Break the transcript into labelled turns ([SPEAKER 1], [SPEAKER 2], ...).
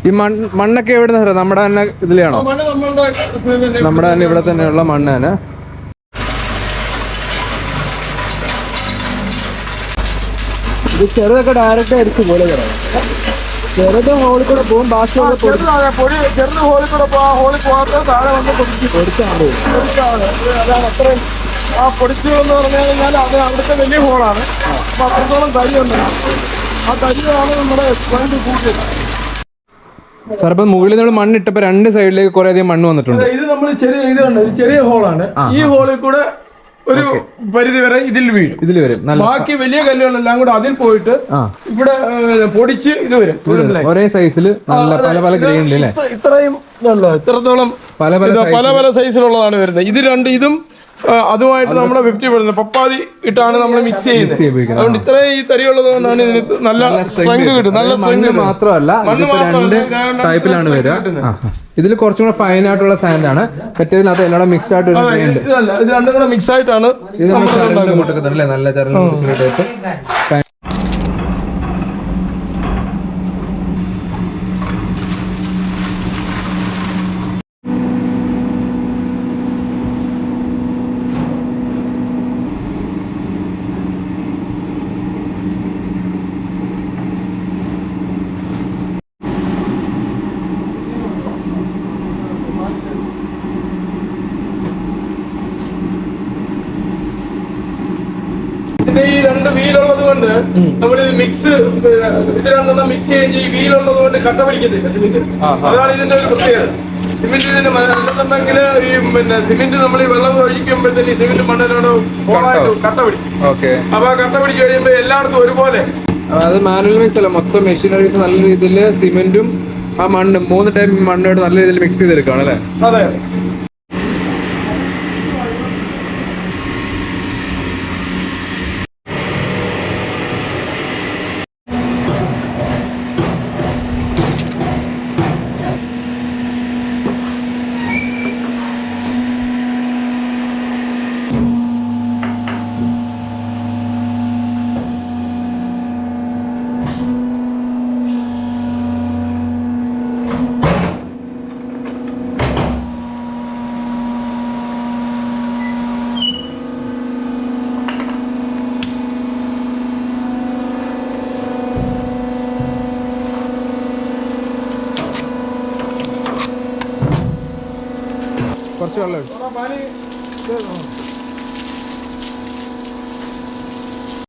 [SPEAKER 1] ഈ മണ്ണൊക്കെ എവിടെ നിന്ന് നമ്മുടെ തന്നെ ഇതിലാണോ? നമ്മുടെ തന്നെ ഇവിടെ തന്നെയുള്ള മണ്ണ് തന്നെ. ഇത് ചെറുതൊക്കെ ഡയറക്റ്റ് അരിച്ചു പോലെ ചെറുത് ഹോളിൽ കൂടെ പോകും, ബാക്കിയുള്ള
[SPEAKER 2] ചെറുത് ഹോളിൽ കൂടെ ഹോളിൽ പോകാത്ത താഴെ വന്ന് പൊടിച്ചാണ്. അതാണ് അത്രയും ആ പൊടിച്ചു എന്ന് പറഞ്ഞു കഴിഞ്ഞാൽ അത് അവിടുത്തെ വലിയ ഹോളാണ്. അപ്പൊ അത്രത്തോളം തരിയുണ്ട്. ആ തരിയാണ് നമ്മുടെ പോയിന്റ് കൂട്ടിയത്.
[SPEAKER 1] സാർ, ഇപ്പൊ മുകളിൽ നമ്മൾ മണ്ണിട്ടപ്പോ രണ്ട് സൈഡിലേക്ക് കുറെ അധികം മണ്ണ് വന്നിട്ടുണ്ട്.
[SPEAKER 2] ഇത് നമ്മൾ ചെറിയ ഹോളാണ്. ഈ ഹോളിൽ കൂടെ ഒരു പരിധി വരെ ഇതിൽ വീഴും. ബാക്കി വലിയ കല്ലുകളെല്ലാം കൂടെ അതിൽ പോയിട്ട് ഇവിടെ പൊടിച്ച് ഇത് വരും.
[SPEAKER 1] ഒരേ സൈസിൽ പല പല ഗ്രേഡിൽ
[SPEAKER 2] ഇത്രത്തോളം പല പല സൈസിലുള്ളതാണ് വരുന്നത്. ഇതും അതുമായിട്ട് നമ്മുടെ 50% പപ്പാതി ഇട്ടാണ് നമ്മൾ മിക്സ് ചെയ്യുന്നത്. അതുകൊണ്ട് ഇത്രയും ഈ തരിയുള്ളത് കൊണ്ടാണ് ഇതിന് നല്ല സ്ട്രെങ്ത് കിട്ടും. നല്ല സ്ട്രെങ്ത്
[SPEAKER 1] മാത്രമല്ല, രണ്ട് ടൈപ്പിലാണ് വരിക. ഇതിൽ കുറച്ചും കൂടെ ഫൈൻ ആയിട്ടുള്ള സാൻഡ് ആണ്. മറ്റേതിനകത്ത് എല്ലാം മിക്സ് ആയിട്ട്
[SPEAKER 2] ഇത് രണ്ടും കൂടെ മിക്സ് ആയിട്ടാണ്
[SPEAKER 1] നല്ല ചരൽ.
[SPEAKER 2] ഈ രണ്ട് വീലുള്ളത് കൊണ്ട് നമ്മളിത് ഇത് രണ്ടെണ്ണം മിക്സ് ചെയ്യുന്ന ഈ വീലുള്ളത് കൊണ്ട് കട്ട പിടിക്കത്തില്ല സിമെന്റ്. അതാണ് ഇതിന്റെ ഒരു പ്രത്യേകത. സിമെന്റ് ഇതിന് അല്ലെന്നുണ്ടെങ്കിൽ ഈ സിമെന്റ് നമ്മൾ ഈ വെള്ളം ഒഴിക്കുമ്പോഴത്തേന് ഈ സിമെന്റ് മണ്ണിനോട് ഹോളായിട്ട് കട്ട പിടിക്കും. അപ്പൊ ആ കട്ട പിടിച്ച് കഴിയുമ്പോൾ എല്ലായിടത്തും ഒരുപോലെ.
[SPEAKER 1] അത് മാനുവൽ മിക്സ് അല്ല, മൊത്തം മെഷീനറീസ് നല്ല രീതിയിൽ സിമെന്റും ആ മണ്ണും 3 ടൈപ്പ് മണ്ണായിട്ട് നല്ല രീതിയിൽ മിക്സ് ചെയ്തെടുക്കുകയാണ് അല്ലേ?
[SPEAKER 2] അതെ.
[SPEAKER 1] കുറച്ച് വെള്ളം